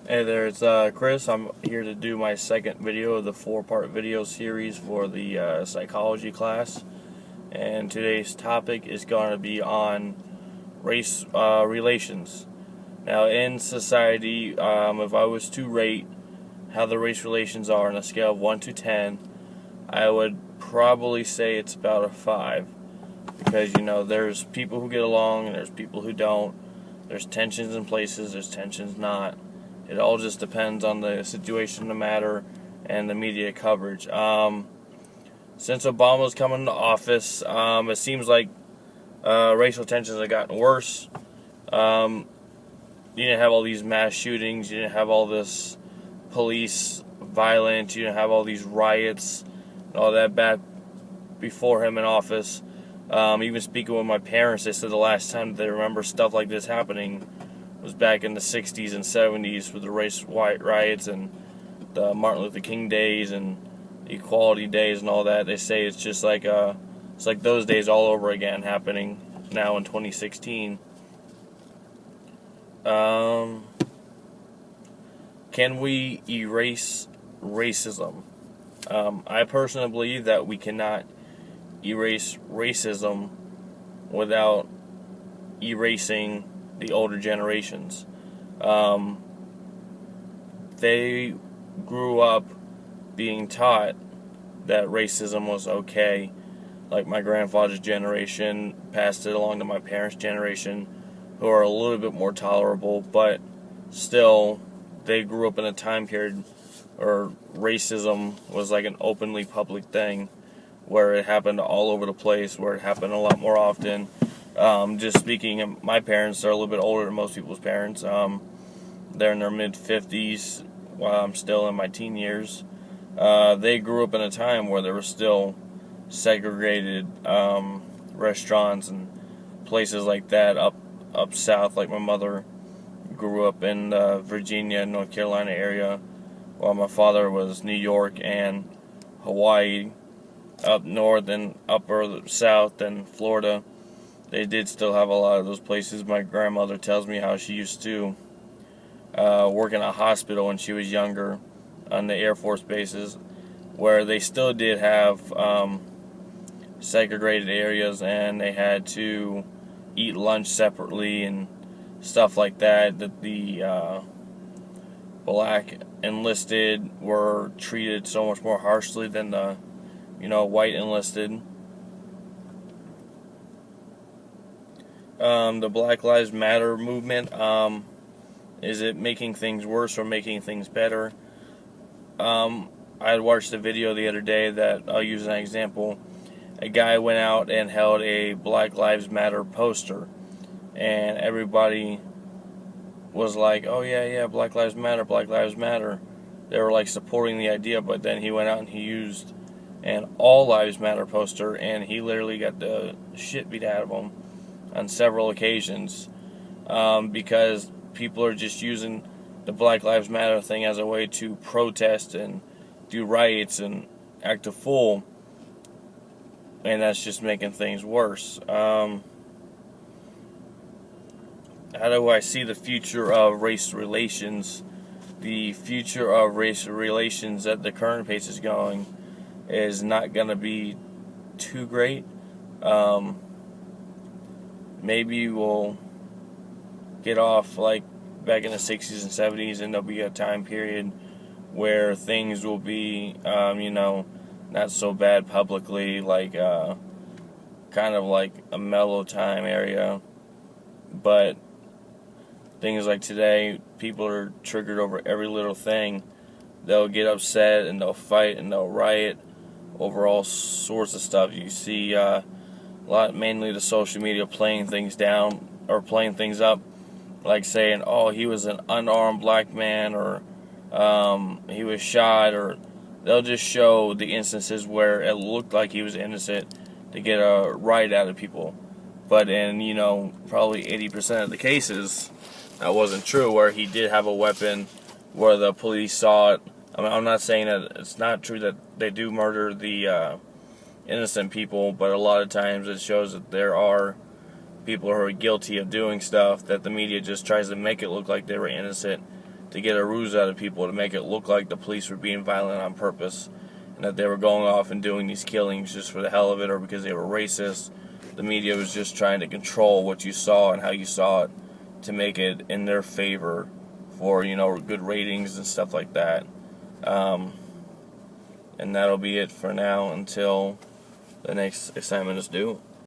Hey there, it's Chris. I'm here to do my second video of the four-part video series for the psychology class. And today's topic is going to be on race relations. Now, in society, if I was to rate how the race relations are on a scale of 1 to 10, I would probably say it's about a 5. Because, there's people who get along and there's people who don't. There's tensions in places, there's tensions not. It all just depends on the situation, the matter, and the media coverage. Since Obama's come into office, it seems like racial tensions have gotten worse. You didn't have all these mass shootings. You didn't have all this police violence. You didn't have all these riots and all that back before him in office. Even speaking with my parents, they said the last time they remember stuff like this happening was back in the 60s and 70s with the race riots and the Martin Luther King days and the equality days and all that. They say it's just like it's like those days all over again happening now in 2016. Can we erase racism? I personally believe that we cannot erase racism without erasing the older generations. They grew up being taught that racism was okay. Like my grandfather's generation passed it along to my parents' generation, who are a little bit more tolerable, but still they grew up in a time period where racism was like an openly public thing, where it happened all over the place, where it happened a lot more often. Just speaking, my parents are a little bit older than most people's parents. They're in their mid-50s while I'm still in my teen years. They grew up in a time where there were still segregated restaurants and places like that up south. Like my mother grew up in the Virginia, North Carolina area, while my father was New York and Hawaii, up north and upper south and Florida. They did still have a lot of those places. My grandmother tells me how she used to work in a hospital when she was younger on the Air Force bases, where they still did have segregated areas, and they had to eat lunch separately and stuff like that. That the black enlisted were treated so much more harshly than the white enlisted. The Black Lives Matter movement, is it making things worse or making things better? I had watched a video the other day that I'll use as an example. A guy went out and held a Black Lives Matter poster, and everybody was like, oh yeah, Black Lives Matter, Black Lives Matter. They were like supporting the idea, but then he went out and he used an All Lives Matter poster, and he literally got the shit beat out of him on several occasions, because people are just using the Black Lives Matter thing as a way to protest and do riots and act a fool, and that's just making things worse. How do I see the future of race relations? The future of race relations at the current pace is going is not going to be too great. Maybe we'll get off like back in the 60s and 70s, and there'll be a time period where things will be, not so bad publicly, like kind of like a mellow time area. But things like today, people are triggered over every little thing. They'll get upset and they'll fight and they'll riot over all sorts of stuff. You see a lot, mainly the social media, playing things down or playing things up, like saying, oh, he was an unarmed black man, or he was shot, or they'll just show the instances where it looked like he was innocent to get a right out of people. But in, probably 80% of the cases, that wasn't true, where he did have a weapon, where the police saw it. I mean, I'm not saying that it's not true that they do murder the innocent people, but a lot of times it shows that there are people who are guilty of doing stuff that the media just tries to make it look like they were innocent to get a ruse out of people, to make it look like the police were being violent on purpose, and that they were going off and doing these killings just for the hell of it, or because they were racist. The media was just trying to control what you saw and how you saw it to make it in their favor for, you know, good ratings and stuff like that. And that'll be it for now until the next assignment is due.